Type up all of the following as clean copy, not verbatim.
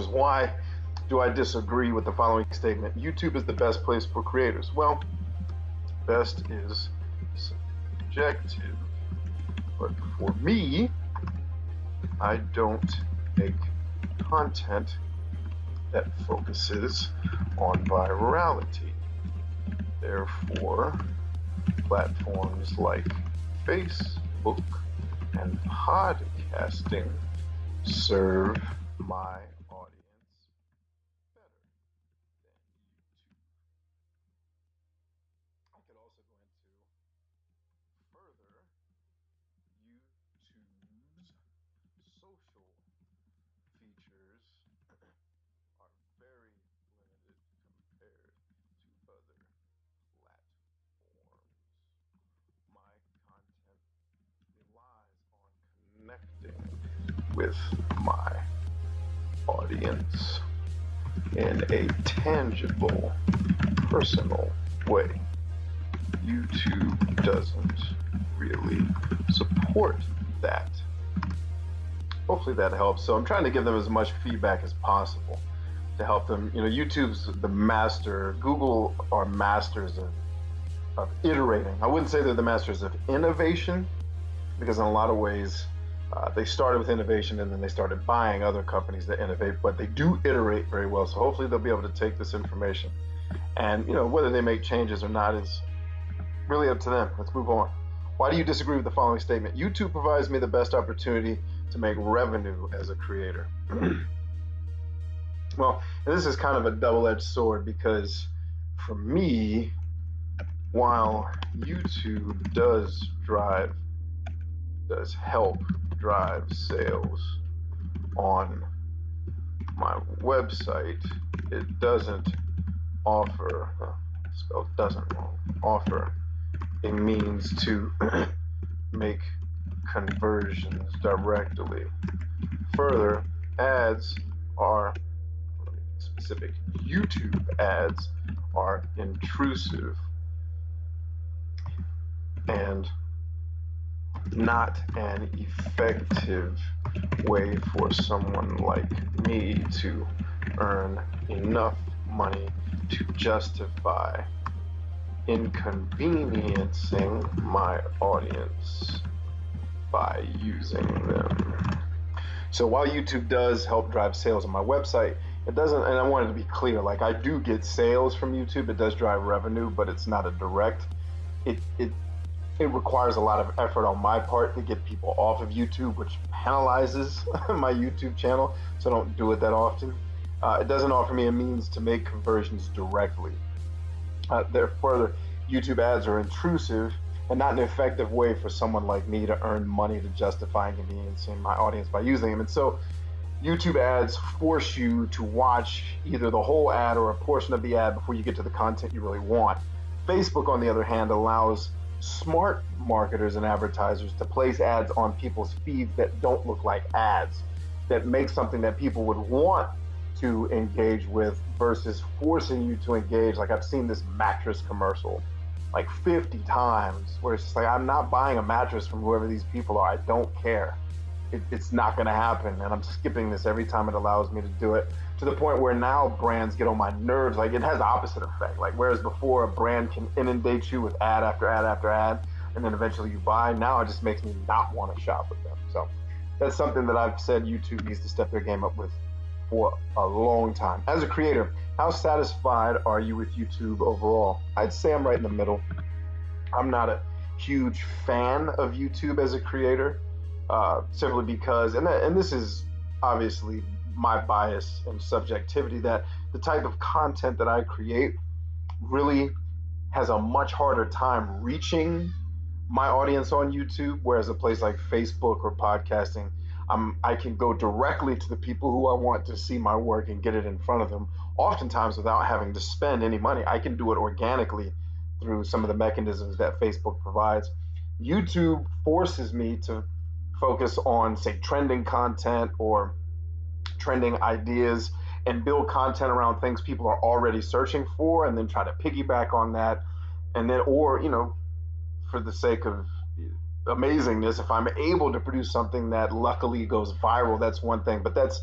Why do I disagree with the following statement? YouTube is the best place for creators. Well, best is subjective, but for me, I don't make content that focuses on virality. Therefore, platforms like Facebook and podcasting serve my audience better than YouTube. I could also go into further YouTube's social features are very limited compared to other platforms. My content relies on connecting with my audience in a tangible, personal way. YouTube doesn't really support that. Hopefully that helps. So I'm trying to give them as much feedback as possible to help them. YouTube's the master. Google are masters of iterating. I wouldn't say they're the masters of innovation, because in a lot of ways, they started with innovation and then they started buying other companies that innovate, but they do iterate very well. So hopefully they'll be able to take this information, and whether they make changes or not is really up to them. Let's move on. Why do you disagree with the following statement? YouTube provides me the best opportunity to make revenue as a creator. Well, and this is kind of a double-edged sword, because for me, while YouTube does help drive sales on my website, it doesn't offer, spelled doesn't wrong, offer a means to make conversions directly. Further, ads are, let me be specific, YouTube ads are intrusive and not an effective way for someone like me to earn enough money to justify inconveniencing my audience by using them. So while YouTube does help drive sales on my website, it doesn't, and I wanted to be clear, like, I do get sales from YouTube, it does drive revenue, but it's not a direct. It requires a lot of effort on my part to get people off of YouTube, which penalizes my YouTube channel, so I don't do it that often. It doesn't offer me a means to make conversions directly. Further, YouTube ads are intrusive and not an effective way for someone like me to earn money to justify inconveniencing my audience by using them. And so YouTube ads force you to watch either the whole ad or a portion of the ad before you get to the content you really want. Facebook, on the other hand, allows smart marketers and advertisers to place ads on people's feeds that don't look like ads, that make something that people would want to engage with versus forcing you to engage. Like, I've seen this mattress commercial like 50 times where it's just like, I'm not buying a mattress from whoever these people are. I don't care. It's not going to happen, and I'm skipping this every time it allows me to do it, to the point where now brands get on my nerves. Like, it has the opposite effect. Like, whereas before a brand can inundate you with ad after ad after ad, and then eventually you buy, now it just makes me not want to shop with them. So that's something that I've said YouTube needs to step their game up with for a long time. As a creator, how satisfied are you with YouTube overall? I'd say I'm right in the middle. I'm not a huge fan of YouTube as a creator, simply because, and this is obviously my bias and subjectivity, that the type of content that I create really has a much harder time reaching my audience on YouTube, whereas a place like Facebook or podcasting, I can go directly to the people who I want to see my work and get it in front of them, oftentimes without having to spend any money. I can do it organically through some of the mechanisms that Facebook provides. YouTube forces me to focus on, say, trending content or trending ideas and build content around things people are already searching for, and then try to piggyback on that. And then, or, for the sake of amazingness, if I'm able to produce something that luckily goes viral, that's one thing, but that's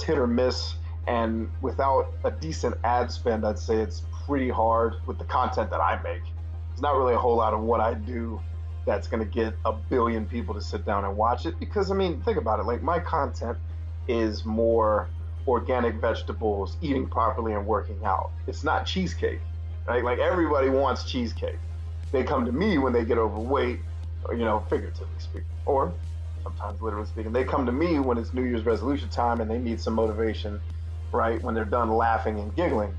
hit or miss. And without a decent ad spend, I'd say it's pretty hard with the content that I make. There's not really a whole lot of what I do that's going to get a billion people to sit down and watch it, because I mean, think about it, like my content is more organic vegetables, eating properly and working out. It's not cheesecake, right? Like everybody wants cheesecake. They come to me when they get overweight, or, you know, figuratively speaking, or sometimes literally speaking. They come to me when it's New Year's resolution time and they need some motivation, right? When they're done laughing and giggling.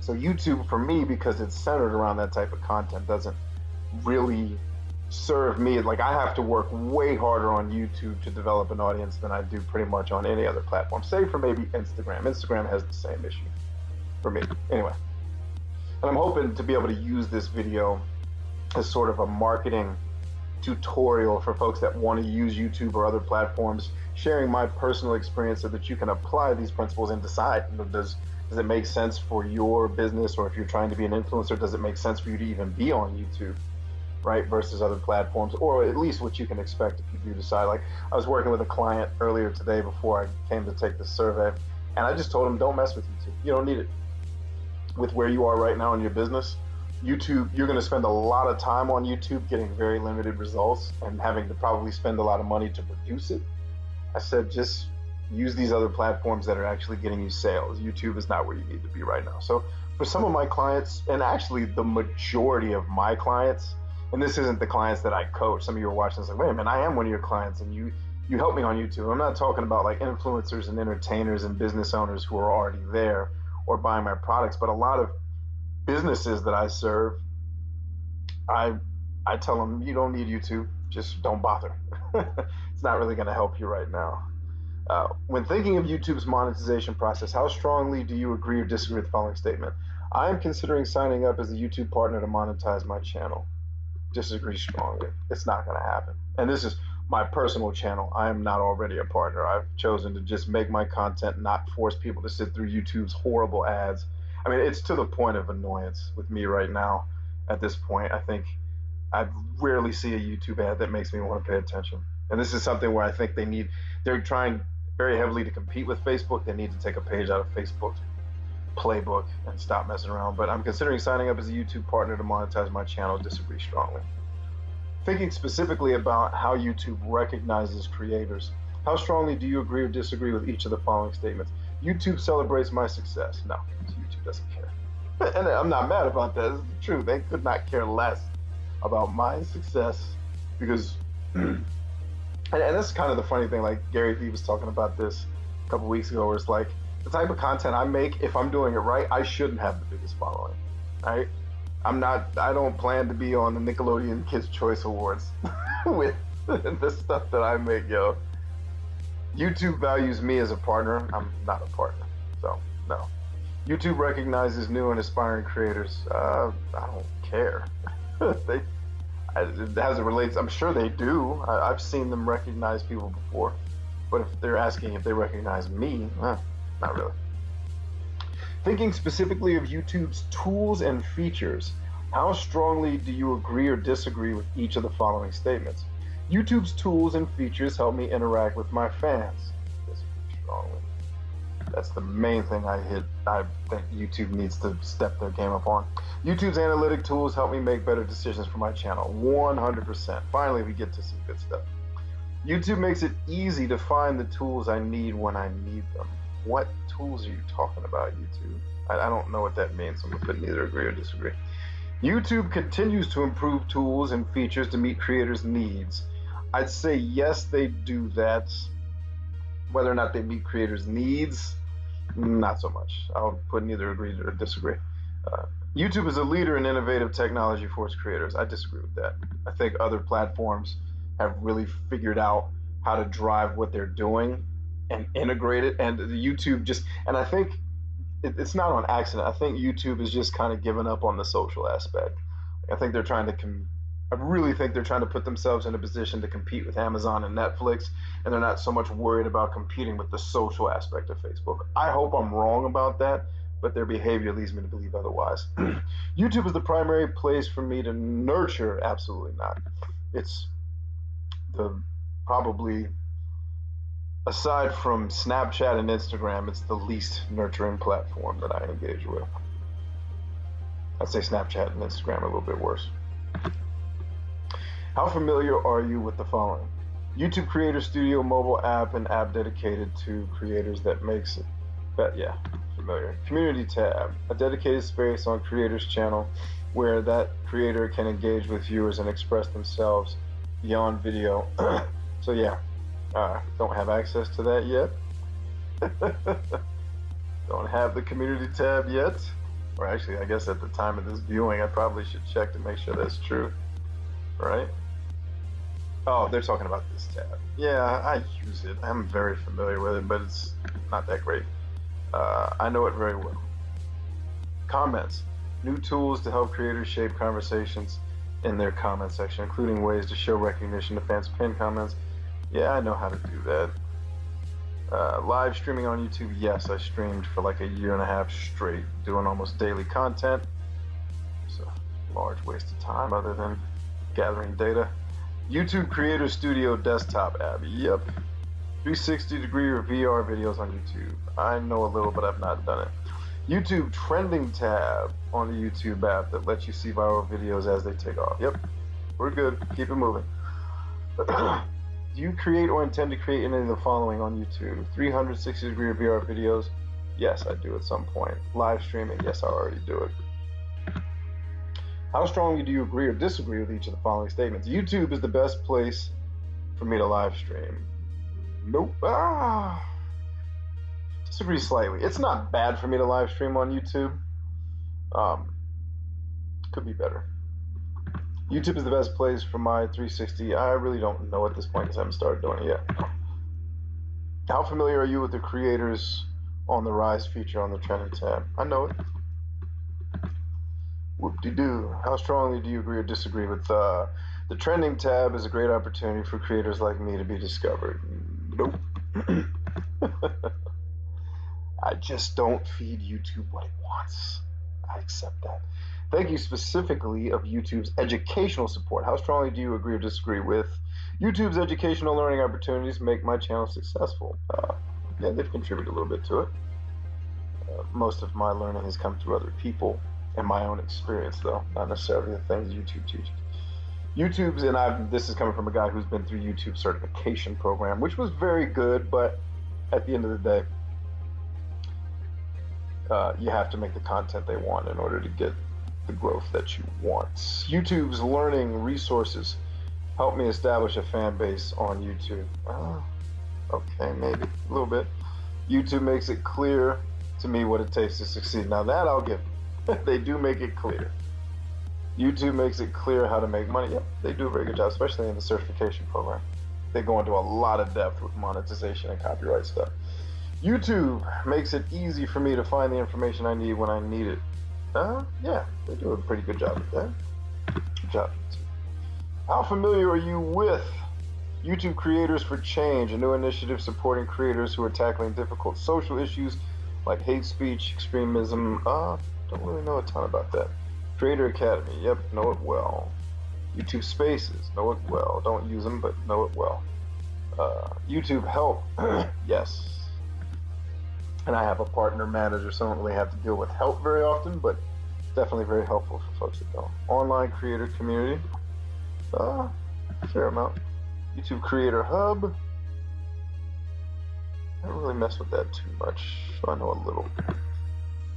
So YouTube for me, because it's centered around that type of content, doesn't really serve me. Like I have to work way harder on YouTube to develop an audience than I do pretty much on any other platform, save for maybe Instagram. Instagram has the same issue for me. Anyway, and I'm hoping to be able to use this video as sort of a marketing tutorial for folks that want to use YouTube or other platforms, sharing my personal experience so that you can apply these principles and decide, you know, does it make sense for your business, or if you're trying to be an influencer, does it make sense for you to even be on YouTube, right, versus other platforms, or at least what you can expect if you do decide. Like I was working with a client earlier today before I came to take this survey, and I just told him, don't mess with YouTube. You don't need it. With where you are right now in your business, YouTube, you're going to spend a lot of time on YouTube getting very limited results and having to probably spend a lot of money to produce it. I said, just use these other platforms that are actually getting you sales. YouTube is not where you need to be right now. So for some of my clients, and actually the majority of my clients, and this isn't the clients that I coach, some of you are watching this like, wait a minute, I am one of your clients and you help me on YouTube. I'm not talking about like influencers and entertainers and business owners who are already there or buying my products, but a lot of businesses that I serve, I tell them, you don't need YouTube, just don't bother. It's not really going to help you right now. When thinking of YouTube's monetization process, how strongly do you agree or disagree with the following statement? I am considering signing up as a YouTube partner to monetize my channel. Disagree strongly. It's not going to happen. And this is my personal channel. I am not already a partner. I've chosen to just make my content, not force people to sit through YouTube's horrible ads. I mean, it's to the point of annoyance with me right now. At this point, I think I rarely see a YouTube ad that makes me want to pay attention. And this is something where I think they're trying very heavily to compete with Facebook. They need to take a page out of Facebook's playbook and stop messing around. But I'm considering signing up as a YouTube partner to monetize my channel. Disagree strongly. Thinking specifically about how YouTube recognizes creators, how strongly do you agree or disagree with each of the following statements? YouTube celebrates my success. No, YouTube doesn't care. And I'm not mad about that. It's true. They could not care less about my success because, and that's kind of the funny thing, like Gary Vee was talking about this a couple weeks ago, where it's like, the type of content I make, if I'm doing it right, I shouldn't have the biggest following, right? I don't plan to be on the Nickelodeon Kids' Choice Awards with the stuff that I make, yo. YouTube values me as a partner. I'm not a partner, so no. YouTube recognizes new and aspiring creators. I don't care. It hasn't related. I'm sure they do. I've seen them recognize people before, but if they're asking if they recognize me, not really. Thinking specifically of YouTube's tools and features, how strongly do you agree or disagree with each of the following statements? YouTube's tools and features help me interact with my fans. Disagree strongly. That's the main thing I think YouTube needs to step their game up on. YouTube's analytic tools help me make better decisions for my channel. 100%. Finally, we get to some good stuff. YouTube makes it easy to find the tools I need when I need them. What tools are you talking about, YouTube? I don't know what that means. I'm going to put neither agree or disagree. YouTube continues to improve tools and features to meet creators' needs. I'd say yes, they do that. Whether or not they meet creators' needs, not so much. I'll put neither agree or disagree. YouTube is a leader in innovative technology for its creators. I disagree with that. I think other platforms have really figured out how to drive what they're doing and integrate it, and YouTube just, and I think it's not on accident. I think YouTube is just kind of giving up on the social aspect. I think they're trying to I really think they're trying to put themselves in a position to compete with Amazon and Netflix, and they're not so much worried about competing with the social aspect of Facebook. I hope I'm wrong about that, but their behavior leads me to believe otherwise. YouTube is the primary place for me to nurture. Absolutely not. It's probably Aside from Snapchat and Instagram, it's the least nurturing platform that I engage with. I'd say Snapchat and Instagram are a little bit worse. How familiar are you with the following? YouTube Creator Studio mobile app, an app dedicated to creators that makes it. But yeah, familiar. Community tab, a dedicated space on creators' channel where that creator can engage with viewers and express themselves beyond video. So yeah, don't have access to that yet. Don't have the community tab yet. Or actually, I guess at the time of this viewing, I probably should check to make sure that's true, right? Oh, they're talking about this tab. Yeah, I use it. I'm very familiar with it, but it's not that great. I know it very well. Comments. New tools to help creators shape conversations in their comment section, including ways to show recognition to fans' pinned comments. Yeah, I know how to do that. Live streaming on YouTube, yes, I streamed for like a year and a half straight, doing almost daily content. It's a large waste of time other than gathering data. YouTube Creator Studio desktop app, yep. 360-degree or VR videos on YouTube. I know a little, but I've not done it. YouTube trending tab on the YouTube app that lets you see viral videos as they take off. Yep, we're good, keep it moving. Do you create or intend to create any of the following on YouTube? 360-degree VR videos? Yes, I do at some point. Live streaming? Yes, I already do it. How strongly do you agree or disagree with each of the following statements? YouTube is the best place for me to live stream. Nope. Disagree slightly. It's not bad for me to live stream on YouTube. Could be better. YouTube is the best place for my 360. I really don't know at this point because I haven't started doing it yet. How familiar are you with the creators on the Rise feature on the trending tab? I know it. Whoop-de-doo. How strongly do you agree or disagree with the trending tab is a great opportunity for creators like me to be discovered? Nope. I just don't feed YouTube what it wants. I accept that. Thank you specifically of YouTube's educational support. How strongly do you agree or disagree with YouTube's educational learning opportunities make my channel successful? Yeah, they've contributed a little bit to it. Most of my learning has come through other people and my own experience, though, not necessarily the things YouTube teaches. YouTube's, and this is coming from a guy who's been through YouTube certification program, which was very good, but at the end of the day, you have to make the content they want in order to get the growth that you want. YouTube's learning resources help me establish a fan base on YouTube. Okay, maybe a little bit. YouTube makes it clear to me what it takes to succeed. Now that I'll give them. They do make it clear. YouTube makes it clear how to make money. Yep, they do a very good job, especially in the certification program. They go into a lot of depth with monetization and copyright stuff. YouTube makes it easy for me to find the information I need when I need it. Yeah, they do a pretty good job with that. Good job, YouTube. How familiar are you with YouTube Creators for Change, a new initiative supporting creators who are tackling difficult social issues like hate speech, extremism? Don't really know a ton about that. Creator Academy, yep, know it well. YouTube Spaces, know it well. Don't use them, but know it well. YouTube Help, yes. And I have a partner manager, so I don't really have to deal with help very often, but definitely very helpful for folks that don't. Online creator community, fair amount. YouTube Creator Hub, I don't really mess with that too much, so I know a little.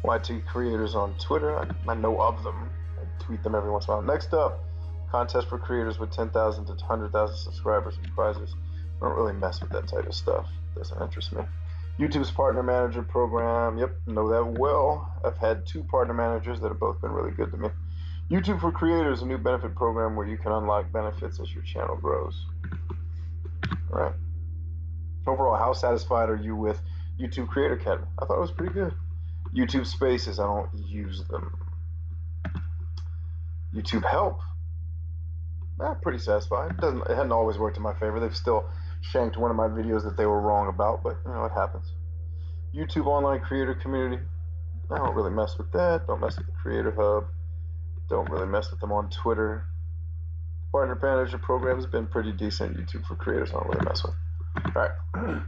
YT creators on Twitter, I know of them. I tweet them every once in a while. Next up, contest for creators with 10,000 to 100,000 subscribers and prizes. I don't really mess with that type of stuff. Doesn't interest me. YouTube's partner manager program, yep, know that well. I've had 2 partner managers that have both been really good to me. YouTube for Creators, a new benefit program where you can unlock benefits as your channel grows. All right. Overall, how satisfied are you with YouTube Creator Academy? I thought it was pretty good. YouTube Spaces, I don't use them. YouTube Help, pretty satisfied. It hadn't always worked in my favor. They've still shanked one of my videos that they were wrong about, but you know, it happens. YouTube Online Creator Community, I don't really mess with that. Don't mess with the Creator Hub. Don't really mess with them on Twitter. Partner Manager program has been pretty decent. YouTube for Creators, I don't really mess with. All right.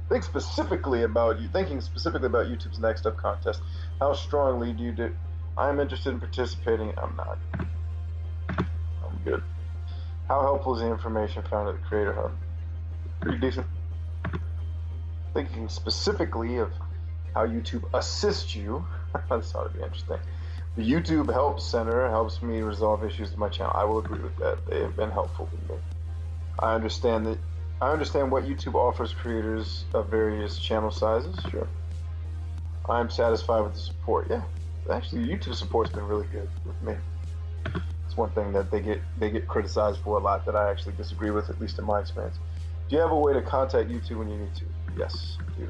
Thinking specifically about YouTube's Next Up contest. How strongly do you do? I'm interested in participating. I'm not. I'm good. How helpful is the information found at the Creator Hub? Pretty decent. Thinking specifically of how YouTube assists you. This ought to be interesting. The YouTube Help Center helps me resolve issues with my channel. I will agree with that. They have been helpful with me. I understand what YouTube offers creators of various channel sizes. Sure. I'm satisfied with the support. Yeah, actually, YouTube support's been really good with me. It's one thing that they get criticized for a lot that I actually disagree with, at least in my experience. Do you have a way to contact YouTube when you need to? Yes, I do.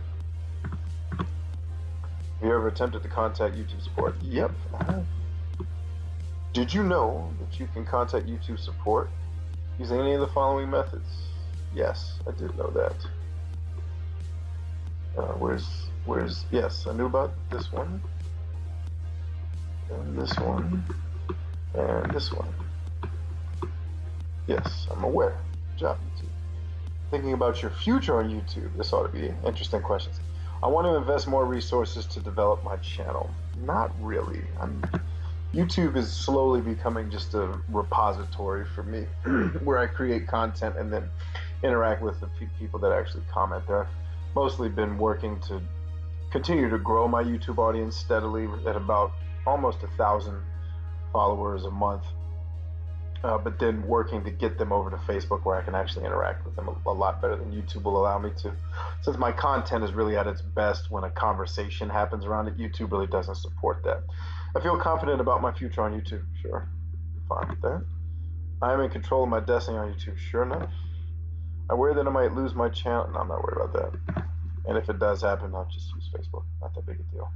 Have you ever attempted to contact YouTube support? Yep, I have. Did you know that you can contact YouTube support using any of the following methods? Yes, I did know that. Yes, I knew about this one, and this one, and this one. Yes, I'm aware. Good job, YouTube. Thinking about your future on YouTube. This ought to be interesting questions. I want to invest more resources to develop my channel. Not really. YouTube is slowly becoming just a repository for me where I create content and then interact with the people that actually comment there. I've mostly been working to continue to grow my YouTube audience steadily at about almost 1,000 followers a month, but then working to get them over to Facebook where I can actually interact with them a lot better than YouTube will allow me to. Since my content is really at its best when a conversation happens around it, YouTube really doesn't support that. I feel confident about my future on YouTube. Sure, I'm fine with that. I am in control of my destiny on YouTube. Sure enough. I'm worried that I might lose my channel. No, I'm not worried about that. And if it does happen, I'll just use Facebook. Not that big a deal.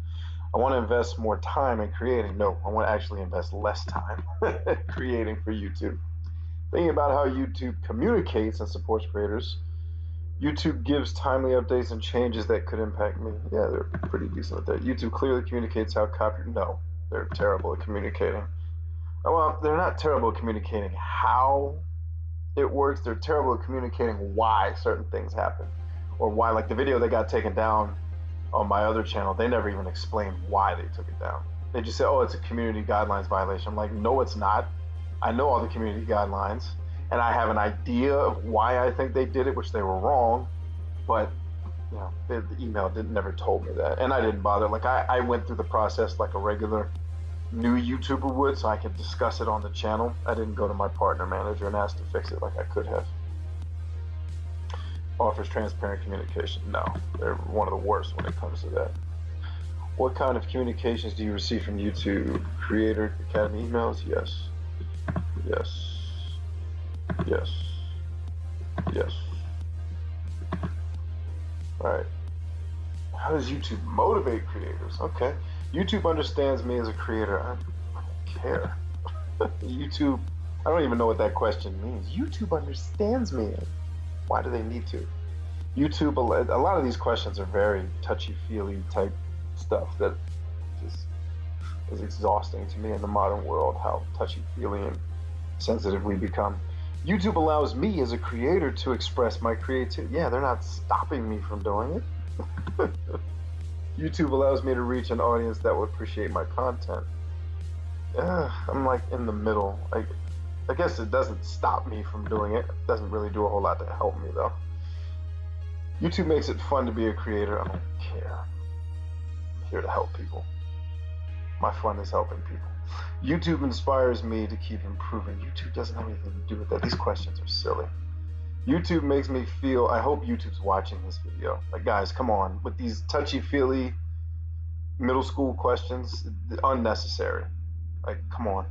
I want to invest more time in creating. No, I want to actually invest less time creating for YouTube. Thinking about how YouTube communicates and supports creators. YouTube gives timely updates and changes that could impact me. Yeah, they're pretty decent at that. YouTube clearly communicates how No, they're terrible at communicating. Well, they're not terrible at communicating how it works. They're terrible at communicating why certain things happen, or why, like the video that got taken down on my other channel, they never even explained why they took it down. They just said, oh, it's a community guidelines violation. I'm like, no, it's not. I know all the community guidelines, and I have an idea of why I think they did it, which they were wrong, but you know, the email never told me that, and I didn't bother. Like I went through the process like a regular new YouTuber would, so I could discuss it on the channel. I didn't go to my partner manager and ask to fix it like I could have. Offers transparent communication. No, they're one of the worst when it comes to that. What kind of communications do you receive from YouTube? Creator Academy emails? Yes. Yes. Yes. Yes. All right. How does YouTube motivate creators? Okay. YouTube understands me as a creator. I don't care. YouTube, I don't even know what that question means. YouTube understands me. Why do they need to? YouTube, a lot of these questions are very touchy-feely type stuff that just is exhausting to me in the modern world, how touchy-feely and sensitive we become. YouTube allows me as a creator to express my creativity. Yeah, they're not stopping me from doing it. YouTube allows me to reach an audience that will appreciate my content. I'm like in the middle. I guess it doesn't stop me from doing it. It doesn't really do a whole lot to help me though. YouTube makes it fun to be a creator. I don't care. I'm here to help people. My fun is helping people. YouTube inspires me to keep improving. YouTube doesn't have anything to do with that. These questions are silly. YouTube makes me feel, I hope YouTube's watching this video. Like, guys, come on. With these touchy-feely middle school questions, unnecessary. Like, come on.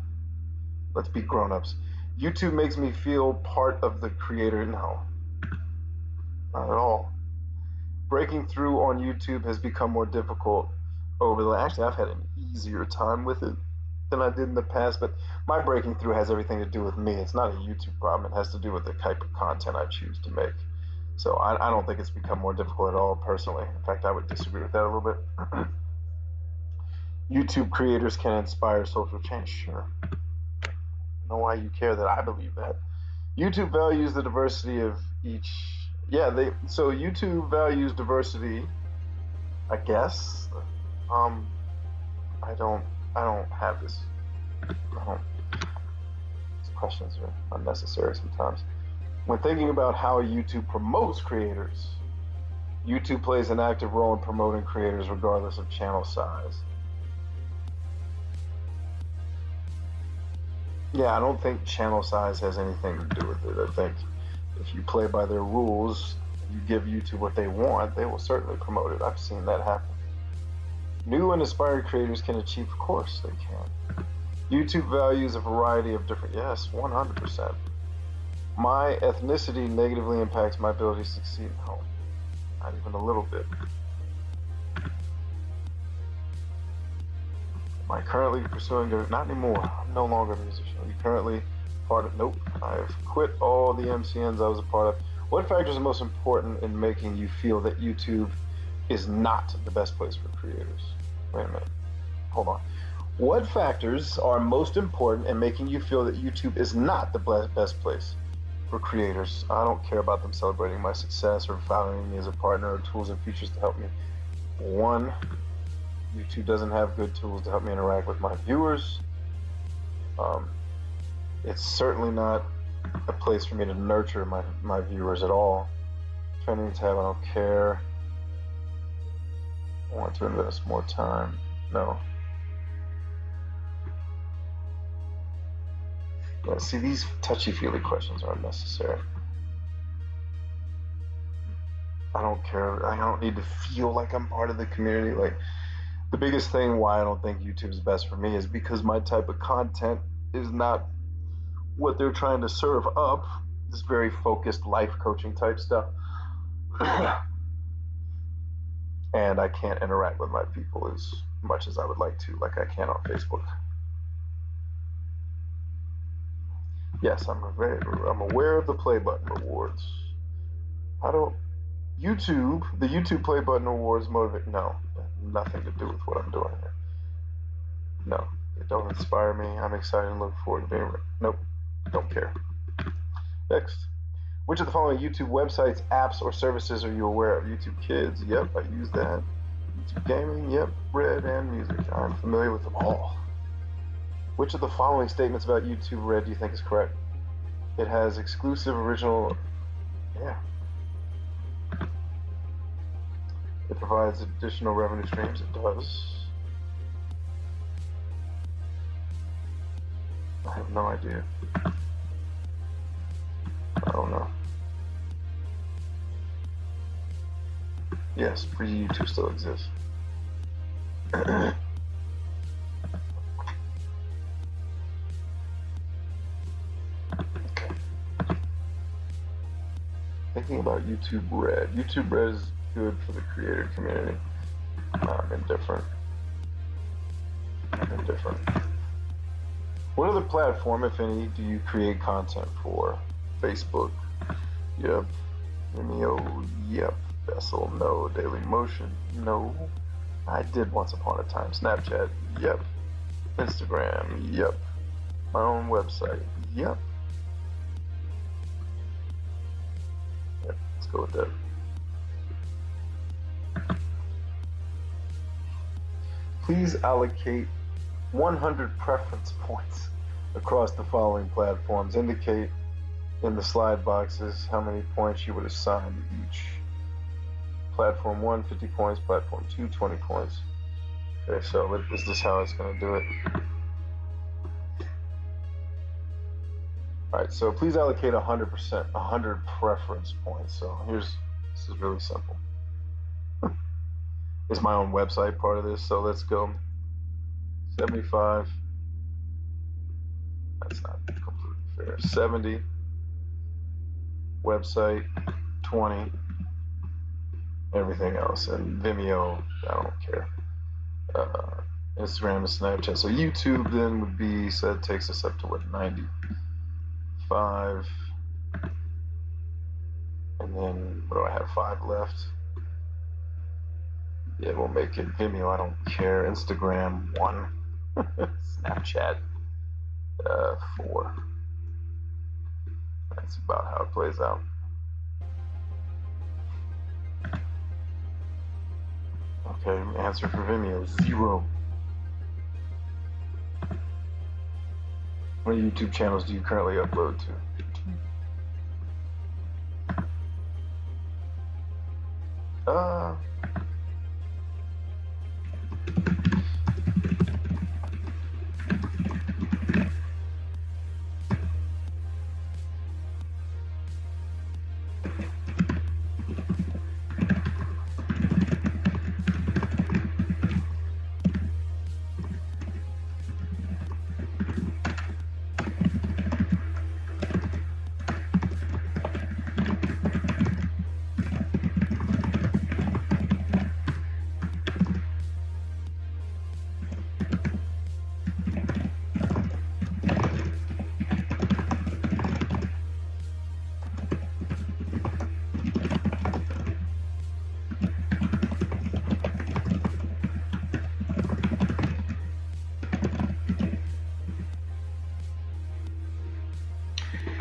Let's be grown-ups. YouTube makes me feel part of the creator. No, not at all. Breaking through on YouTube has become more difficult actually, I've had an easier time with it than I did in the past, but my breaking through has everything to do with me. It's not a YouTube problem. It has to do with the type of content I choose to make. So I don't think it's become more difficult at all, personally. In fact, I would disagree with that a little bit. YouTube creators can inspire social change. Sure. I don't know why you care that I believe that. YouTube values the diversity of each. Yeah, so YouTube values diversity, I guess. Um, I don't have this. I don't. These questions are unnecessary sometimes. When thinking about how YouTube promotes creators, YouTube plays an active role in promoting creators regardless of channel size. Yeah, I don't think channel size has anything to do with it. I think if you play by their rules, you give YouTube what they want, they will certainly promote it. I've seen that happen. New and aspiring creators can achieve, of course they can. YouTube values a variety of different, yes, 100%. My ethnicity negatively impacts my ability to succeed. No, not even a little bit. Am I currently pursuing not anymore. I'm no longer a musician. Are you currently part of? Nope. I've quit all the MCNs I was a part of. What factors are most important in making you feel that YouTube is not the best place for creators? Wait a minute. Hold on. What factors are most important in making you feel that YouTube is not the best place for creators? I don't care about them celebrating my success or valuing me as a partner or tools and features to help me. One, YouTube doesn't have good tools to help me interact with my viewers. It's certainly not a place for me to nurture my viewers at all. Trending tab, I don't care. I want to invest more time. No. Yeah, see, these touchy-feely questions are unnecessary. I don't care. I don't need to feel like I'm part of the community. Like, the biggest thing why I don't think YouTube's best for me is because my type of content is not what they're trying to serve up. This very focused life coaching type stuff. And I can't interact with my people as much as I would like to, like I can on Facebook. Yes, I'm aware of the play button rewards. How do the YouTube play button rewards motivate? No, nothing to do with what I'm doing here. No, they don't inspire me. I'm excited and look forward to being. Nope, don't care. Next. Which of the following YouTube websites, apps, or services are you aware of? YouTube Kids, yep, I use that. YouTube Gaming, yep. Red and Music, I'm familiar with them all. Which of the following statements about YouTube Red do you think is correct? It has exclusive original, yeah. It provides additional revenue streams, it does. I have no idea. I don't know. Yes, free YouTube still exists. Okay. Thinking about YouTube Red. YouTube Red is good for the creator community. I'm indifferent. What other platform, if any, do you create content for? Facebook? Yep. Vimeo? Yep. Vessel? No. Dailymotion? No. I did once upon a time. Snapchat? Yep. Instagram? Yep. My own website? Yep. Yep. Let's go with that. Please allocate 100 preference points across the following platforms. Indicate in the slide boxes how many points you would assign to each. Platform 1, 50 points. Platform 2, 20 points. Okay, so is this how it's going to do it? Alright, so please allocate 100%, 100 preference points. So this is really simple. Is my own website part of this? So let's go 75. That's not completely fair. 70. Website 20. Everything else. And Vimeo, I don't care. Instagram and Snapchat. So YouTube then would be, so that takes us up to what, 95. And then what do I have? 5 left. Yeah, we'll make it Vimeo, I don't care. Instagram 1. Snapchat 4. That's about how it plays out. Okay, answer for Vimeo, 0. What YouTube channels do you currently upload to?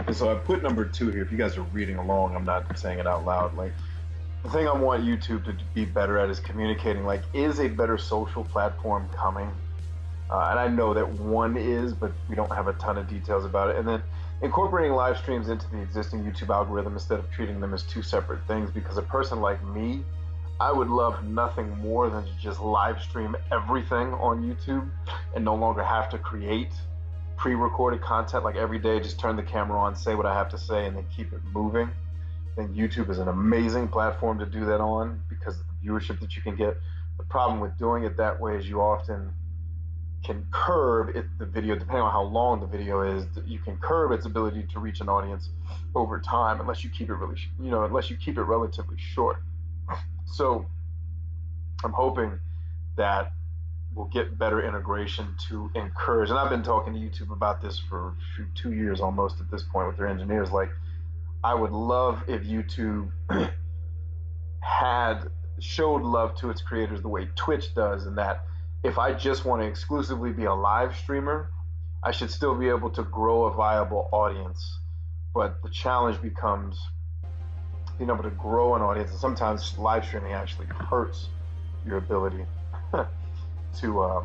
And so I put number 2 here. If you guys are reading along, I'm not saying it out loud. Like, the thing I want YouTube to be better at is communicating. Like, is a better social platform coming? And I know that one is, but we don't have a ton of details about it. And then incorporating live streams into the existing YouTube algorithm instead of treating them as 2 separate things. Because a person like me, I would love nothing more than to just live stream everything on YouTube and no longer have to create pre-recorded content. Like, every day, just turn the camera on, say what I have to say, and then keep it moving. I think YouTube is an amazing platform to do that on because of the viewership that you can get. The problem with doing it that way is you often can curb the video, depending on how long the video is, you can curb its ability to reach an audience over time unless you keep it really, unless you keep it relatively short. So I'm hoping that we'll get better integration to encourage, and I've been talking to YouTube about this for 2 years almost at this point with their engineers. Like, I would love if YouTube showed love to its creators the way Twitch does, and that if I just want to exclusively be a live streamer, I should still be able to grow a viable audience. But the challenge becomes being able to grow an audience, and sometimes live streaming actually hurts your ability to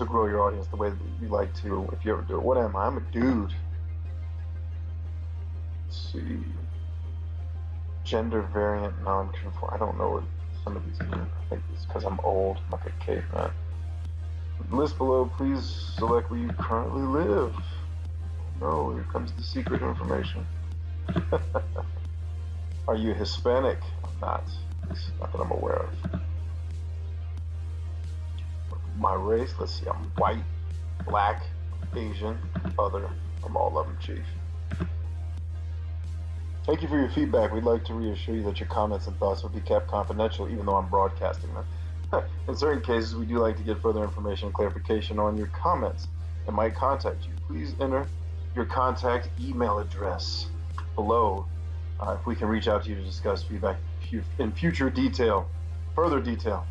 grow your audience the way that you like to, if you ever do it. What am I? I'm a dude. Let's see. Gender variant non-conform. I don't know what some of these mean. I think it's because I'm old, like a caveman. List below, please select where you currently live. No, here comes the secret information. Are you Hispanic? I'm not. It's not that I'm aware of. My race, let's see, I'm white, black, Asian, other. I'm all of them, Chief. Thank you for your feedback. We'd like to reassure you that your comments and thoughts will be kept confidential, even though I'm broadcasting them. In certain cases, we do like to get further information and clarification on your comments and might contact you. Please enter your contact email address below if we can reach out to you to discuss feedback in further detail.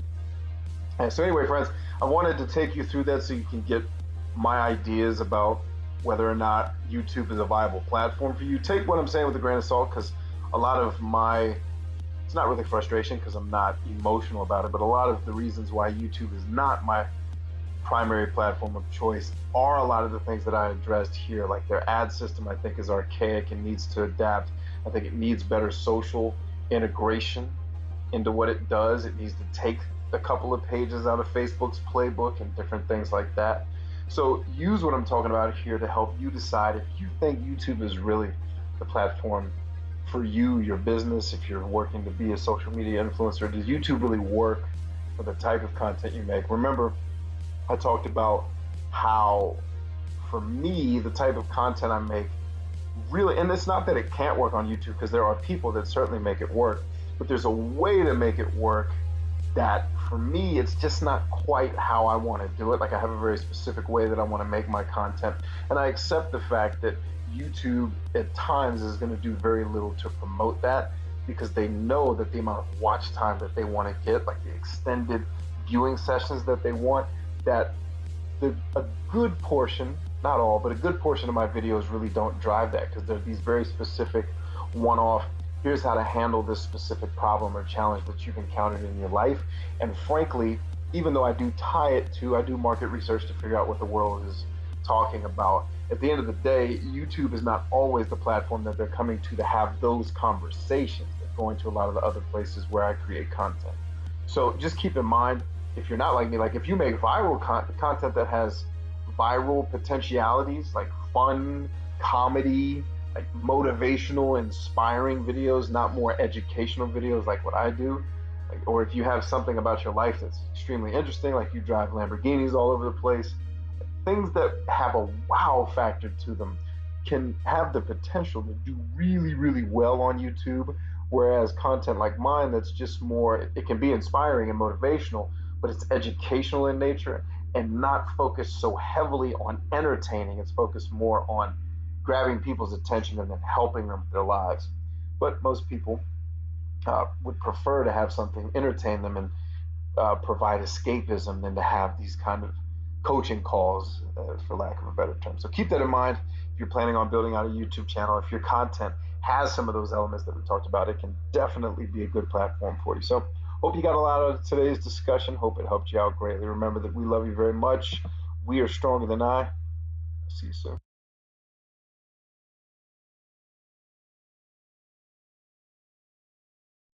And so anyway, friends, I wanted to take you through that so you can get my ideas about whether or not YouTube is a viable platform for you. Take what I'm saying with a grain of salt, because a lot of it's not really frustration because I'm not emotional about it, but a lot of the reasons why YouTube is not my primary platform of choice are a lot of the things that I addressed here. Like, their ad system, I think, is archaic and needs to adapt. I think it needs better social integration into what it does. It needs to take a couple of pages out of Facebook's playbook and different things like that. So use what I'm talking about here to help you decide if you think YouTube is really the platform for you, your business, if you're working to be a social media influencer. Does YouTube really work for the type of content you make? Remember, I talked about how, for me, the type of content I make really, and it's not that it can't work on YouTube, because there are people that certainly make it work, but there's a way to make it work that, for me, it's just not quite how I want to do it. Like, I have a very specific way that I want to make my content, and I accept the fact that YouTube at times is going to do very little to promote that, because they know that the amount of watch time that they want to get, like the extended viewing sessions that they want, that a good portion, not all, but a good portion of my videos really don't drive that, because they're these very specific one-off here's how to handle this specific problem or challenge that you've encountered in your life. And frankly, even though I do I do market research to figure out what the world is talking about, at the end of the day, YouTube is not always the platform that they're coming to have those conversations. They're going to a lot of the other places where I create content. So just keep in mind, if you're not like me, like if you make viral content that has viral potentialities, like fun, comedy, like motivational, inspiring videos, not more educational videos like what I do, like, or if you have something about your life that's extremely interesting, like you drive Lamborghinis all over the place, things that have a wow factor to them can have the potential to do really, really well on YouTube. Whereas content like mine, that's just more, it can be inspiring and motivational, but it's educational in nature and not focused so heavily on entertaining. It's focused more on grabbing people's attention and then helping them with their lives. But most people would prefer to have something entertain them and provide escapism than to have these kind of coaching calls, for lack of a better term. So keep that in mind if you're planning on building out a YouTube channel. If your content has some of those elements that we talked about, it can definitely be a good platform for you. So hope you got a lot out of today's discussion. Hope it helped you out greatly. Remember that we love you very much. We are stronger than I. See you soon.